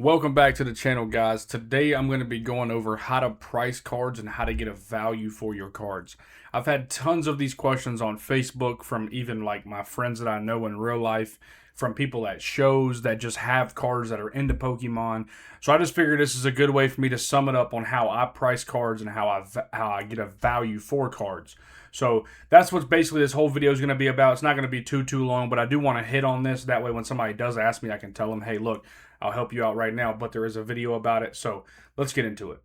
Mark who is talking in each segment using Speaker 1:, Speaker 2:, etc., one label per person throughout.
Speaker 1: Welcome back to the channel, guys. Today I'm going to be going over how to price cards and how to get a value for your cards. I've had tons of these questions on Facebook from even like my friends that I know in real life, from people at shows that just have cards that are into Pokemon. So I just figured this is a good way for me to sum it up on how I price cards and how I get a value for cards. So that's what basically this whole video is going to be about. It's not going to be too long, but I do want to hit on this. That way when somebody does ask me, I can tell them, hey, look, I'll help you out right now, but there is a video about it. So let's get into it.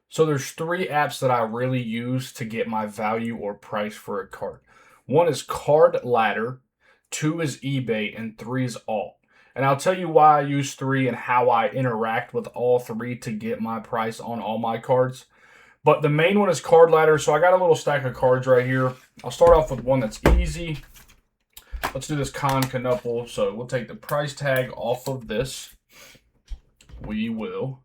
Speaker 1: So there's three apps that I really use to get my value or price for a card. One is Card Ladder, two is eBay, and three is Alt. And I'll tell you why I use three and how I interact with all three to get my price on all my cards. But the main one is Card Ladder. So I got a little stack of cards right here. I'll start off with one that's easy. Let's do this Concanupple. So we'll take the price tag off of this. We will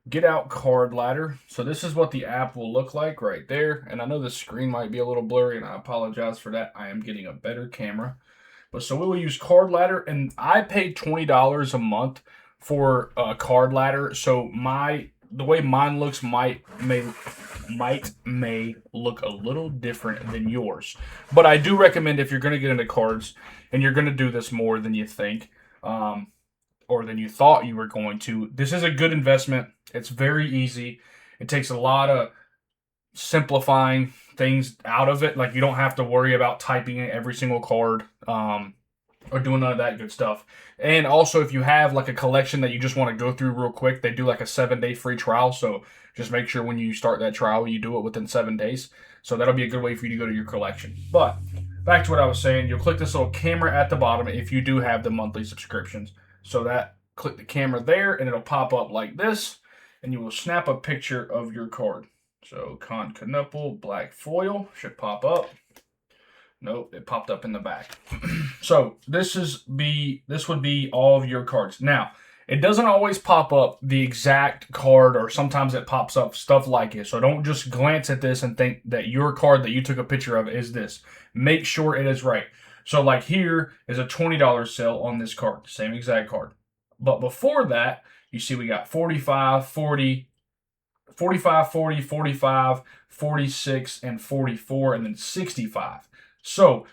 Speaker 1: get out Card Ladder. So this is what the app will look like right there. And I know the screen might be a little blurry, and I apologize for that. I am getting a better camera. But so we will use Card Ladder, and I paid $20 a month for Card Ladder. So the way mine looks may look a little different than yours. But I do recommend, if you're going to get into cards and you're going to do this more than you think, or than you thought you were going to, this is a good investment. It's very easy. It takes a lot of simplifying things out of it. Like, you don't have to worry about typing in every single card or doing none of that good stuff. And also, if you have like a collection that you just want to go through real quick, they do like a 7-day free trial. So just make sure when you start that trial, you do it within 7 days. So that'll be a good way for you to go to your collection. But back to what I was saying, you'll click this little camera at the bottom if you do have the monthly subscriptions. So that, click the camera there, and it'll pop up like this, and you will snap a picture of your card. So Concanupple black foil should pop up. Nope, it popped up in the back. So this would be all of your cards. Now, it doesn't always pop up the exact card, or sometimes it pops up stuff like it. So don't just glance at this and think that your card that you took a picture of is this. Make sure it is right. So like here is a $20 sale on this card, same exact card. But before that, you see we got 45, 40, 45, 40, 45, 46, and 44, and then 65. So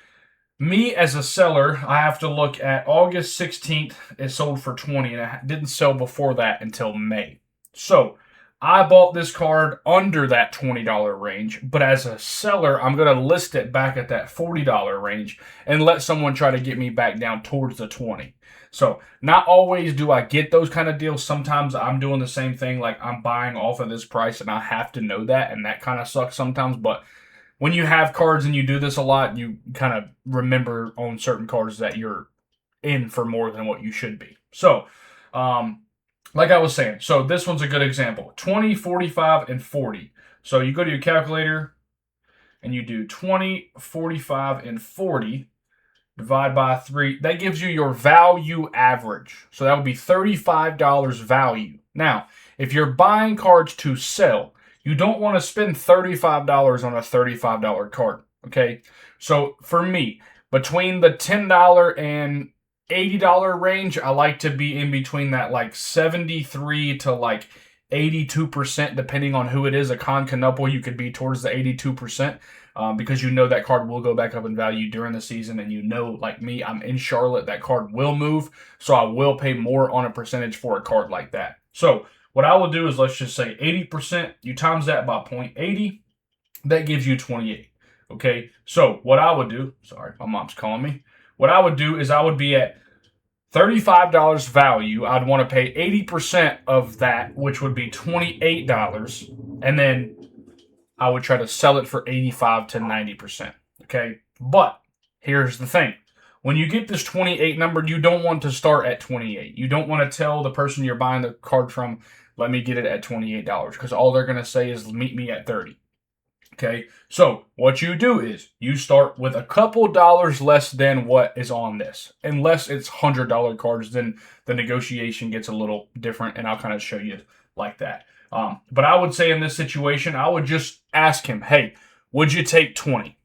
Speaker 1: me as a seller, I have to look at August 16th, it sold for 20, and it didn't sell before that until May. So I bought this card under that $20 range, but as a seller, I'm going to list it back at that $40 range and let someone try to get me back down towards the 20. So not always do I get those kind of deals. Sometimes I'm doing the same thing, like I'm buying off of this price and I have to know that, and that kind of sucks sometimes. But when you have cards and you do this a lot, you kind of remember on certain cards that you're in for more than what you should be. So, like I was saying, so this one's a good example. 20, 45, and 40. So you go to your calculator and you do 20, 45, and 40. Divide by 3. That gives you your value average. So that would be $35 value. Now, if you're buying cards to sell, you don't want to spend $35 on a $35 card. Okay? So for me, between the $10 and $80 range, I like to be in between that like 73 to like 82%, depending on who it is. A Concanupple, you could be towards the 82%. Because you know that card will go back up in value during the season, and you know, like me, I'm in Charlotte, that card will move, so I will pay more on a percentage for a card like that. So what I will do is, let's just say 80%, you times that by 0.80, that gives you 28. Okay, so what I would do, sorry, my mom's calling me. What I would do is I would be at $35 value. I'd want to pay 80% of that, which would be $28, and then I would try to sell it for 85 to 90%. Okay? But here's the thing. When you get this 28 number, you don't want to start at 28. You don't want to tell the person you're buying the card from, let me get it at $28, because all they're going to say is meet me at 30. Okay? So what you do is you start with a couple dollars less than what is on this. Unless it's $100 cards, then the negotiation gets a little different, and I'll kind of show you like that. But I would say in this situation, I would just ask him, hey, would you take 20?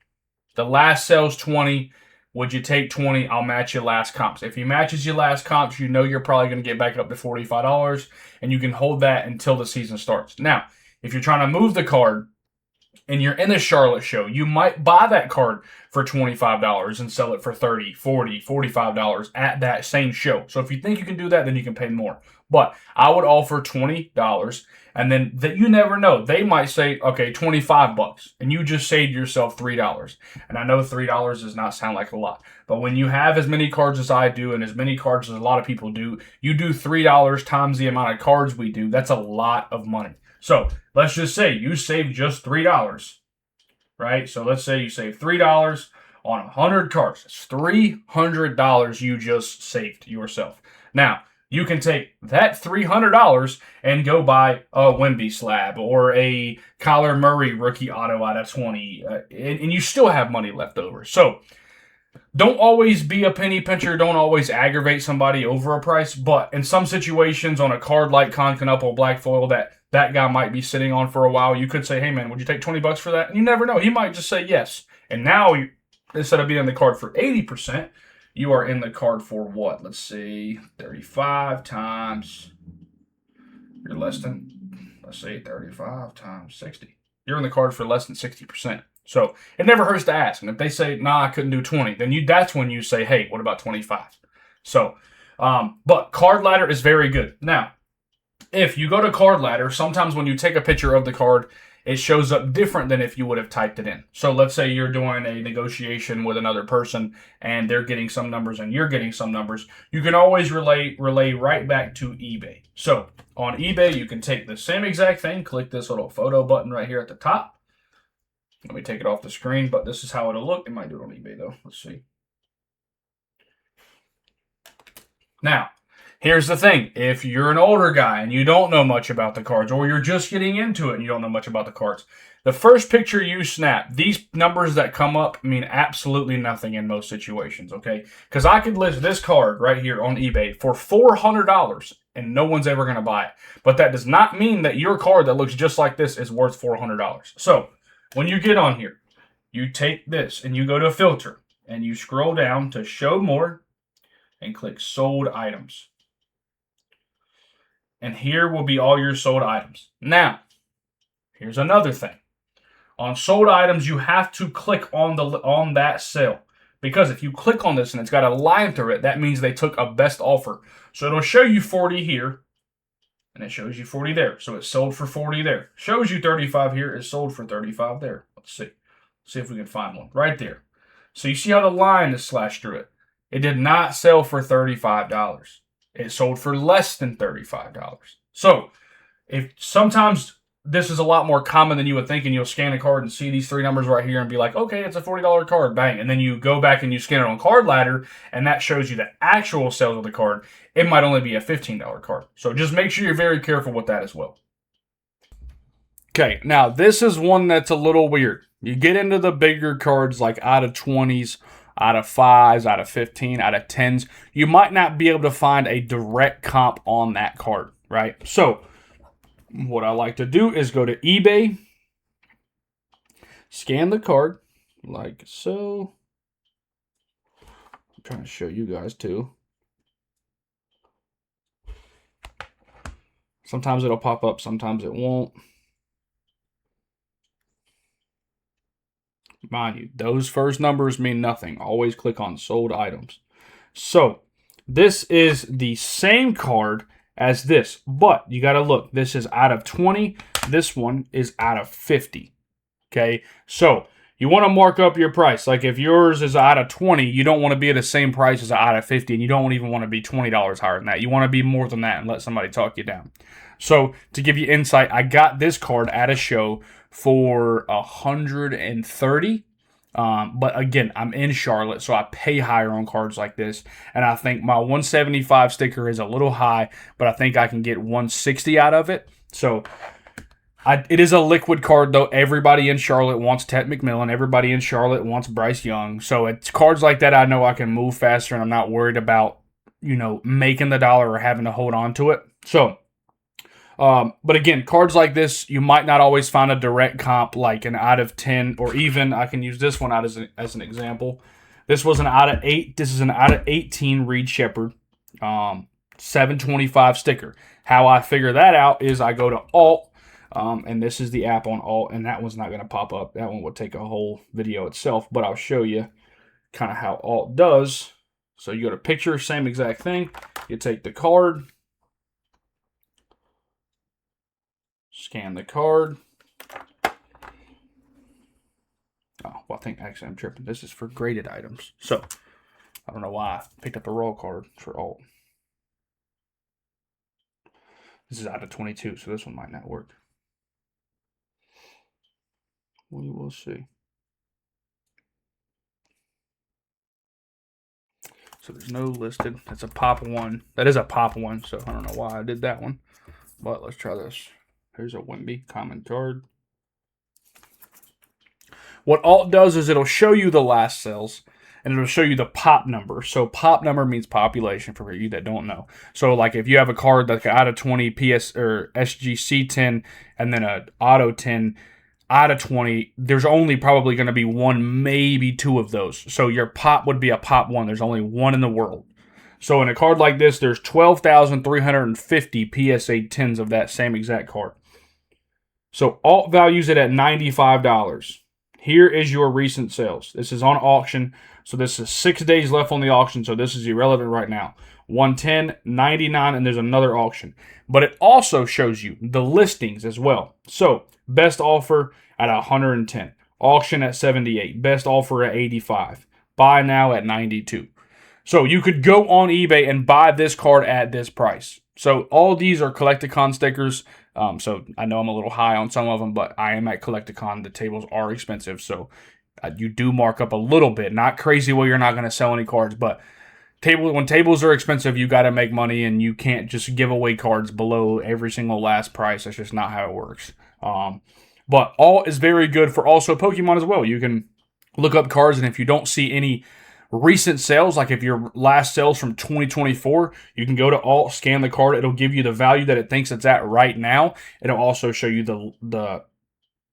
Speaker 1: The last sale's 20. Would you take 20? I'll match your last comps. If he matches your last comps, you know you're probably going to get back up to $45, and you can hold that until the season starts. Now, if you're trying to move the card and you're in a Charlotte show, you might buy that card for $25 and sell it for $30, $40, $45 at that same show. So if you think you can do that, then you can pay more. But I would offer $20, and then that you never know. They might say, okay, $25, and you just saved yourself $3. And I know $3 does not sound like a lot, but when you have as many cards as I do and as many cards as a lot of people do, you do $3 times the amount of cards we do. That's a lot of money. So let's just say you saved just $3, right? So let's say you save $3 on 100 cards. It's $300 you just saved yourself. Now, you can take that $300 and go buy a Wemby slab or a Kyler Murray rookie auto out of 20, and you still have money left over. So don't always be a penny pincher. Don't always aggravate somebody over a price. But in some situations, on a card like Concanupple Black Foil that guy might be sitting on for a while, you could say, hey, man, would you take $20 for that? And you never know. He might just say yes. And now, instead of being in the card for 80%, you are in the card for what? Let's see, 35 times, you're less than, let's say 35 times 60. You're in the card for less than 60%. So it never hurts to ask. And if they say, nah, I couldn't do 20, then that's when you say, hey, what about 25? So, but Card Ladder is very good. Now, if you go to Card Ladder, sometimes when you take a picture of the card, it shows up different than if you would have typed it in. So let's say you're doing a negotiation with another person and they're getting some numbers and you're getting some numbers. You can always relay right back to eBay. So on eBay, you can take the same exact thing, click this little photo button right here at the top. Let me take it off the screen, but this is how it'll look. It might do it on eBay though. Let's see. Now, here's the thing. If you're an older guy and you don't know much about the cards, or you're just getting into it and you don't know much about the cards, the first picture you snap, these numbers that come up mean absolutely nothing in most situations, okay? Because I could list this card right here on eBay for $400 and no one's ever going to buy it. But that does not mean that your card that looks just like this is worth $400. So when you get on here, you take this and you go to filter and you scroll down to show more and click sold items. And here will be all your sold items. Now, here's another thing. On sold items, you have to click on that sale. Because if you click on this and it's got a line through it, that means they took a best offer. So it'll show you 40 here, and it shows you 40 there. So it's sold for 40 there. Shows you 35 here, it's sold for 35 there. Let's see. See if we can find one. Right there. So you see how the line is slashed through it. It did not sell for $35. It sold for less than $35. So if sometimes this is a lot more common than you would think, and you'll scan a card and see these three numbers right here and be like, okay, it's a $40 card, bang. And then you go back and you scan it on Card Ladder, and that shows you the actual sales of the card. It might only be a $15 card. So just make sure you're very careful with that as well. Okay, now this is one that's a little weird. You get into the bigger cards like out of 20s, out of 5s, out of 15, out of 10s. You might not be able to find a direct comp on that card, right? So what I like to do is go to eBay, scan the card like so. I'm trying to show you guys too. Sometimes it'll pop up, sometimes it won't. Mind you, those first numbers mean nothing. Always click on sold items. So this is the same card as this, but you got to look. This is out of 20. This one is out of 50. Okay, so you want to mark up your price. Like if yours is out of 20, you don't want to be at the same price as out of 50, and you don't even want to be $20 higher than that. You want to be more than that and let somebody talk you down. So to give you insight, I got this card at a show for $130. But again, I'm in Charlotte, so I pay higher on cards like this. And I think my 175 sticker is a little high, but I think I can get 160 out of it. So it is a liquid card, though. Everybody in Charlotte wants Ted McMillan. Everybody in Charlotte wants Bryce Young. So it's cards like that I know I can move faster, and I'm not worried about, making the dollar or having to hold on to it. So but again, cards like this, you might not always find a direct comp like an out of 10, or even I can use this one out as an example. This was an out of 8. This is an out of 18 Reed Shepherd 725 sticker. How I figure that out is I go to Alt, and this is the app on Alt, and that one's not going to pop up. That one would take a whole video itself, but I'll show you kind of how Alt does. So you go to picture, same exact thing. You take the card, scan the card. Oh, well, I think actually I'm tripping. This is for graded items. So I don't know why I picked up a raw card for Alt. This is out of 22, so this one might not work. We will see. So there's no listed. That's a pop one. That is a pop one, so I don't know why I did that one. But let's try this. Here's a Wemby common card. What Alt does is it'll show you the last sales, and it'll show you the pop number. So pop number means population for you that don't know. So like if you have a card that's out of 20 PS or SGC 10 and then a auto 10 out of 20, there's only probably going to be one, maybe two of those. So your pop would be a pop one. There's only one in the world. So in a card like this, there's 12,350 PSA 10s of that same exact card. So Alt values it at $95. Here is your recent sales. This is on auction. So this is 6 days left on the auction. So this is irrelevant right now. 110, 99, and there's another auction. But it also shows you the listings as well. So best offer at 110. Auction at 78. Best offer at 85. Buy now at 92. So you could go on eBay and buy this card at this price. So all these are Collecticon stickers. So I know I'm a little high on some of them, but I am at Collecticon. The tables are expensive, so you do mark up a little bit. Not crazy where you're not going to sell any cards, but when tables are expensive, you got to make money, and you can't just give away cards below every single last price. That's just not how it works. But Alt is very good for also Pokemon as well. You can look up cards, and if you don't see any recent sales, like if your last sales from 2024, you can go to Alt, scan the card. It'll give you the value that it thinks it's at right now. It'll also show you the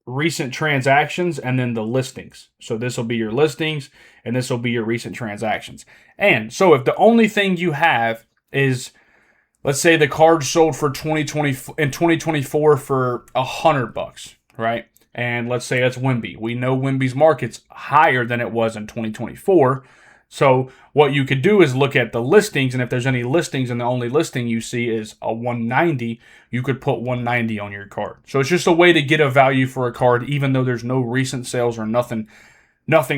Speaker 1: recent transactions and then the listings. So this will be your listings and this will be your recent transactions. And so if the only thing you have is, let's say the card sold for 2024 for $100, right? And let's say that's Wemby. We know Wemby's market's higher than it was in 2024. So what you could do is look at the listings, and if there's any listings and the only listing you see is a 190, you could put 190 on your card. So it's just a way to get a value for a card, even though there's no recent sales or nothing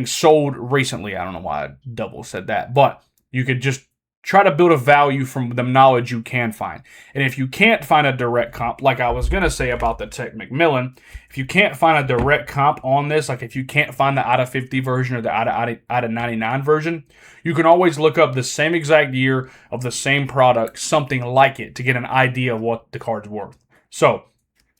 Speaker 1: sold recently. I don't know why I double said that, but you could just try to build a value from the knowledge you can find. And if you can't find a direct comp, like I was going to say about the Tech McMillan, if you can't find a direct comp on this, like if you can't find the out of 50 version or the out of 99 version, you can always look up the same exact year of the same product, something like it, to get an idea of what the card's worth. So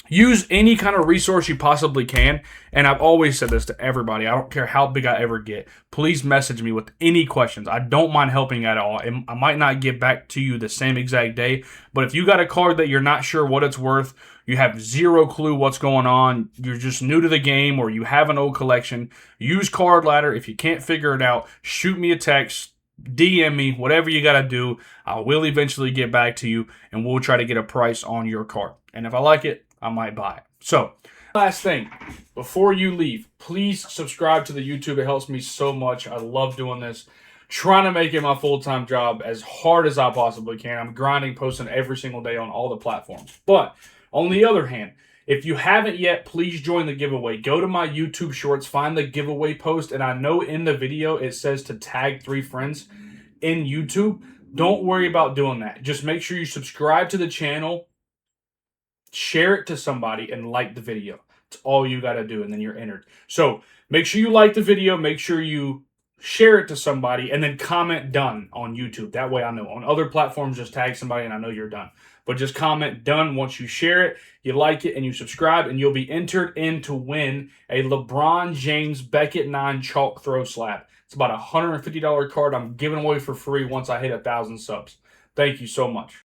Speaker 1: use any kind of resource you possibly can. And I've always said this to everybody. I don't care how big I ever get. Please message me with any questions. I don't mind helping at all. I might not get back to you the same exact day. But if you got a card that you're not sure what it's worth, you have zero clue what's going on, you're just new to the game, or you have an old collection, use Card Ladder. If you can't figure it out, shoot me a text, DM me, whatever you got to do. I will eventually get back to you, and we'll try to get a price on your card. And if I like it, I might buy it. So, last thing, before you leave, please subscribe to the YouTube. It helps me so much. I love doing this. Trying to make it my full-time job as hard as I possibly can. I'm grinding, posting every single day on all the platforms. But, on the other hand, if you haven't yet, please join the giveaway. Go to my YouTube Shorts, find the giveaway post, and I know in the video it says to tag 3 friends in YouTube. Don't worry about doing that. Just make sure you subscribe to the channel, share it to somebody, and like the video. It's all you got to do, and then you're entered. So make sure you like the video, make sure you share it to somebody, and then comment done on YouTube. That way I know. On other platforms, just tag somebody and I know you're done. But just comment done once you share it, you like it, and you subscribe, and you'll be entered in to win a LeBron James Beckett 9 chalk throw slab. It's about a $150 card I'm giving away for free once I hit 1,000 subs. Thank you so much.